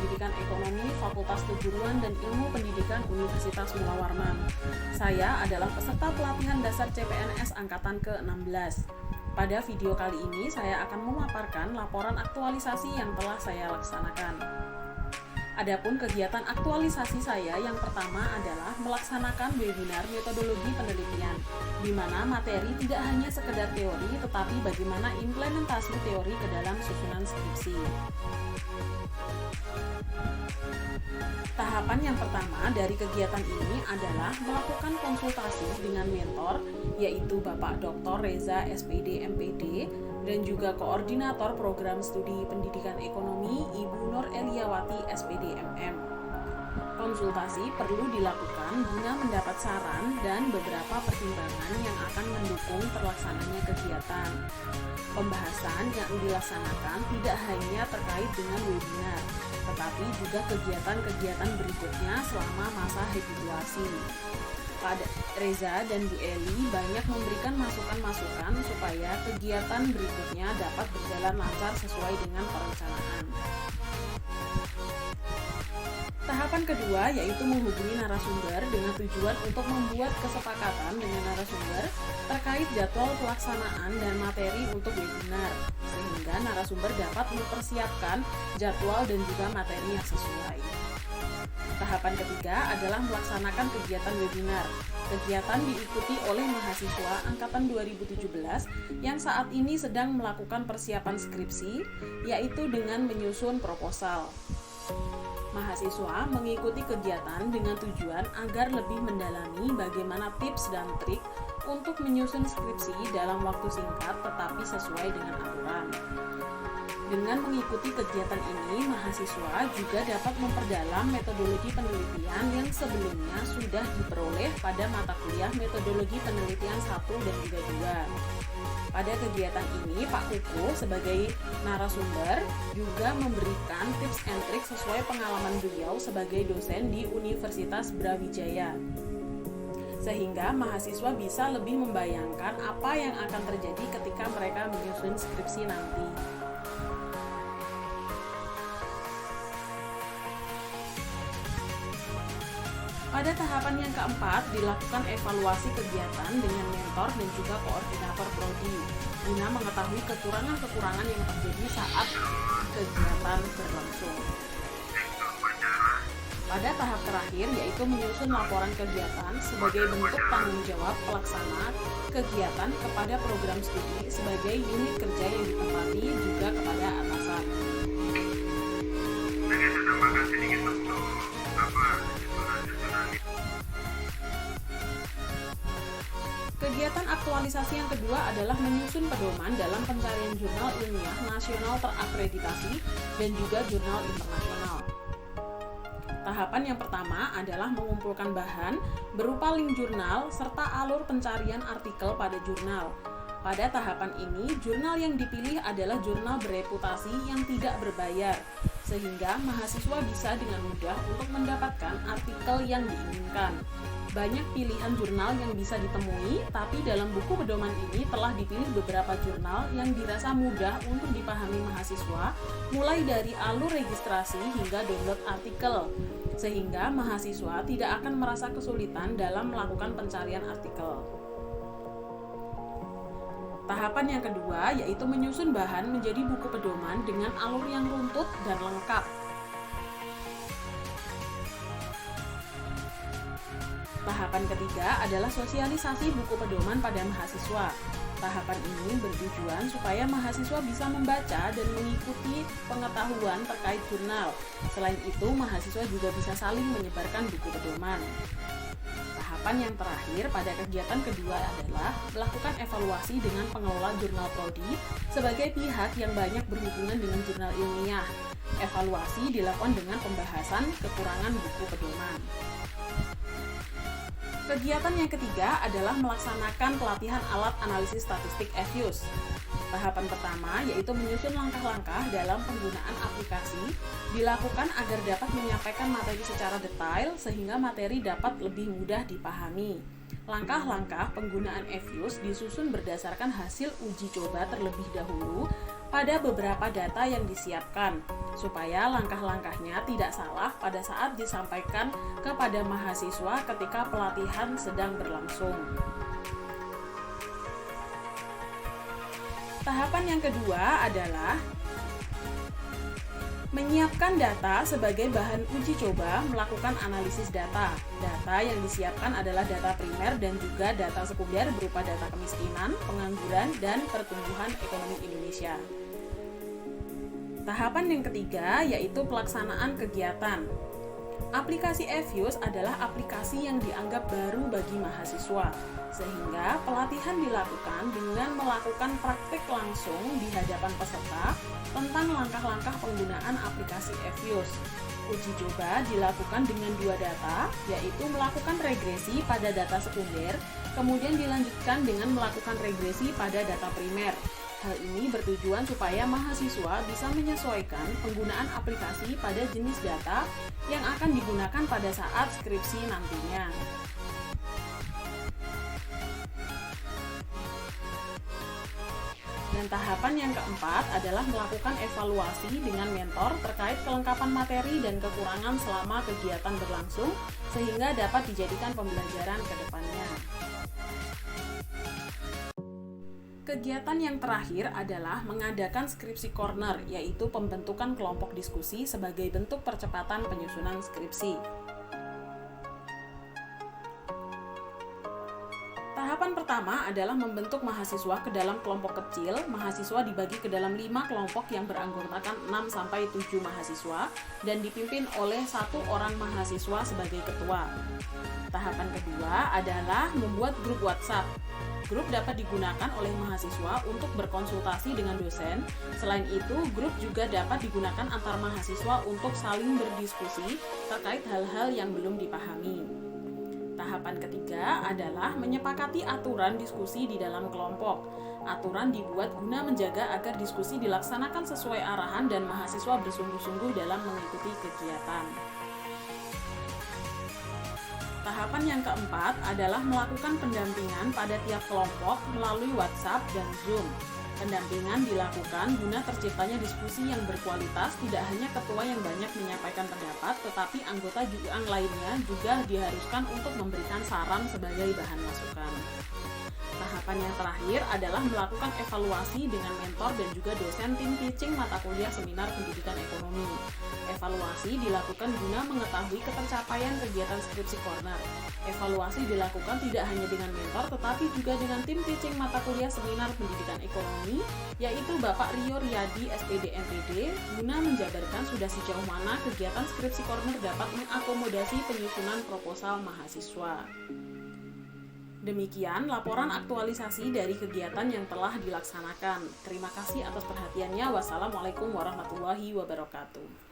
Pendidikan Ekonomi Fakultas Keguruan dan Ilmu Pendidikan Universitas Mula Warman. Saya adalah peserta pelatihan dasar CPNS Angkatan ke-16. Pada video kali ini saya akan memaparkan laporan aktualisasi yang telah saya laksanakan. Adapun kegiatan aktualisasi saya yang pertama adalah melaksanakan webinar metodologi penelitian, di mana materi tidak hanya sekedar teori, tetapi bagaimana implementasi teori ke dalam susunan skripsi. Tahapan yang pertama dari kegiatan ini adalah melakukan konsultasi dengan mentor, yaitu Bapak Dr. Reza SPD MPD, dan juga Koordinator Program Studi Pendidikan Ekonomi Ibu Nur Eliawati SPD MM. Konsultasi perlu dilakukan guna mendapat saran dan beberapa pertimbangan yang akan mendukung terlaksananya kegiatan. Pembahasan yang dilaksanakan tidak hanya terkait dengan webinar, tetapi juga kegiatan-kegiatan berikutnya selama masa habituasi. Pak Reza dan Bu Eli banyak memberikan masukan-masukan supaya kegiatan berikutnya dapat berjalan lancar sesuai dengan perencanaan. Tahapan kedua yaitu menghubungi narasumber dengan tujuan untuk membuat kesepakatan dengan narasumber terkait jadwal pelaksanaan dan materi untuk webinar, sehingga narasumber dapat mempersiapkan jadwal dan juga materi yang sesuai. Tahapan ketiga adalah melaksanakan kegiatan webinar. Kegiatan diikuti oleh mahasiswa angkatan 2017 yang saat ini sedang melakukan persiapan skripsi, yaitu dengan menyusun proposal. Mahasiswa mengikuti kegiatan dengan tujuan agar lebih mendalami bagaimana tips dan trik untuk menyusun skripsi dalam waktu singkat tetapi sesuai dengan aturan. Dengan mengikuti kegiatan ini, mahasiswa juga dapat memperdalam metodologi penelitian yang sebelumnya sudah diperoleh pada mata kuliah metodologi penelitian 1 dan juga 2. Pada kegiatan ini, Pak Kuku sebagai narasumber juga memberikan tips and trik sesuai pengalaman beliau sebagai dosen di Universitas Brawijaya, sehingga mahasiswa bisa lebih membayangkan apa yang akan terjadi ketika mereka menyusun skripsi nanti. Pada tahapan yang keempat, dilakukan evaluasi kegiatan dengan mentor dan juga koordinator prodi, guna mengetahui kekurangan-kekurangan yang terjadi saat kegiatan berlangsung. Pada tahap terakhir, yaitu menyusun laporan kegiatan sebagai bentuk tanggung jawab pelaksana kegiatan kepada program studi sebagai unit kerja yang ditempati juga kepada atasan. Kegiatan aktualisasi yang kedua adalah menyusun pedoman dalam pencarian jurnal ilmiah nasional terakreditasi dan juga jurnal internasional. Tahapan yang pertama adalah mengumpulkan bahan berupa link jurnal serta alur pencarian artikel pada jurnal. Pada tahapan ini, jurnal yang dipilih adalah jurnal bereputasi yang tidak berbayar, sehingga mahasiswa bisa dengan mudah untuk mendapatkan artikel yang diinginkan. Banyak pilihan jurnal yang bisa ditemui, tapi dalam buku pedoman ini telah dipilih beberapa jurnal yang dirasa mudah untuk dipahami mahasiswa, mulai dari alur registrasi hingga download artikel, sehingga mahasiswa tidak akan merasa kesulitan dalam melakukan pencarian artikel. Tahapan yang kedua yaitu menyusun bahan menjadi buku pedoman dengan alur yang runtut dan lengkap. Tahapan ketiga adalah sosialisasi buku pedoman pada mahasiswa. Tahapan ini bertujuan supaya mahasiswa bisa membaca dan mengikuti pengetahuan terkait jurnal. Selain itu, mahasiswa juga bisa saling menyebarkan buku pedoman. Tahapan yang terakhir pada kegiatan kedua adalah melakukan evaluasi dengan pengelola jurnal prodi sebagai pihak yang banyak berhubungan dengan jurnal ilmiah. Evaluasi dilakukan dengan pembahasan kekurangan buku pedoman. Kegiatan yang ketiga adalah melaksanakan pelatihan alat analisis statistik EVIUS. Tahapan pertama yaitu menyusun langkah-langkah dalam penggunaan aplikasi dilakukan agar dapat menyampaikan materi secara detail sehingga materi dapat lebih mudah dipahami. Langkah-langkah penggunaan EVIUS disusun berdasarkan hasil uji coba terlebih dahulu pada beberapa data yang disiapkan, supaya langkah-langkahnya tidak salah pada saat disampaikan kepada mahasiswa ketika pelatihan sedang berlangsung. Tahapan yang kedua adalah menyiapkan data sebagai bahan uji coba melakukan analisis data. Data yang disiapkan adalah data primer dan juga data sekunder berupa data kemiskinan, pengangguran, dan pertumbuhan ekonomi Indonesia. Tahapan yang ketiga yaitu pelaksanaan kegiatan. Aplikasi Evius adalah aplikasi yang dianggap baru bagi mahasiswa, sehingga pelatihan dilakukan dengan melakukan praktik langsung di hadapan peserta tentang langkah-langkah penggunaan aplikasi Evius. Uji coba dilakukan dengan dua data, yaitu melakukan regresi pada data sekunder, kemudian dilanjutkan dengan melakukan regresi pada data primer. Hal ini bertujuan supaya mahasiswa bisa menyesuaikan penggunaan aplikasi pada jenis data yang akan digunakan pada saat skripsi nantinya. Dan tahapan yang keempat adalah melakukan evaluasi dengan mentor terkait kelengkapan materi dan kekurangan selama kegiatan berlangsung, sehingga dapat dijadikan pembelajaran ke depannya. Kegiatan yang terakhir adalah mengadakan skripsi corner, yaitu pembentukan kelompok diskusi sebagai bentuk percepatan penyusunan skripsi. Tahapan pertama adalah membentuk mahasiswa ke dalam kelompok kecil. Mahasiswa dibagi ke dalam 5 kelompok yang beranggotakan 6-7 mahasiswa dan dipimpin oleh 1 orang mahasiswa sebagai ketua. Tahapan kedua adalah membuat grup WhatsApp. Grup dapat digunakan oleh mahasiswa untuk berkonsultasi dengan dosen. Selain itu, grup juga dapat digunakan antar mahasiswa untuk saling berdiskusi terkait hal-hal yang belum dipahami. Tahapan ketiga adalah menyepakati aturan diskusi di dalam kelompok. Aturan dibuat guna menjaga agar diskusi dilaksanakan sesuai arahan dan mahasiswa bersungguh-sungguh dalam mengikuti kegiatan. Tahapan yang keempat adalah melakukan pendampingan pada tiap kelompok melalui WhatsApp dan Zoom. Pendampingan dilakukan guna terciptanya diskusi yang berkualitas, tidak hanya ketua yang banyak menyampaikan pendapat, tetapi anggota yang lainnya juga diharuskan untuk memberikan saran sebagai bahan masukan. Tahapan yang terakhir adalah melakukan evaluasi dengan mentor dan juga dosen tim teaching mata kuliah seminar pendidikan ekonomi. Evaluasi dilakukan guna mengetahui ketercapaian kegiatan skripsi corner. Evaluasi dilakukan tidak hanya dengan mentor, tetapi juga dengan tim teaching mata kuliah seminar pendidikan ekonomi, yaitu Bapak Rio Riyadi, SPD MPD, guna menjabarkan sudah sejauh mana kegiatan skripsi corner dapat mengakomodasi penyusunan proposal mahasiswa. Demikian laporan aktualisasi dari kegiatan yang telah dilaksanakan. Terima kasih atas perhatiannya. Wassalamualaikum warahmatullahi wabarakatuh.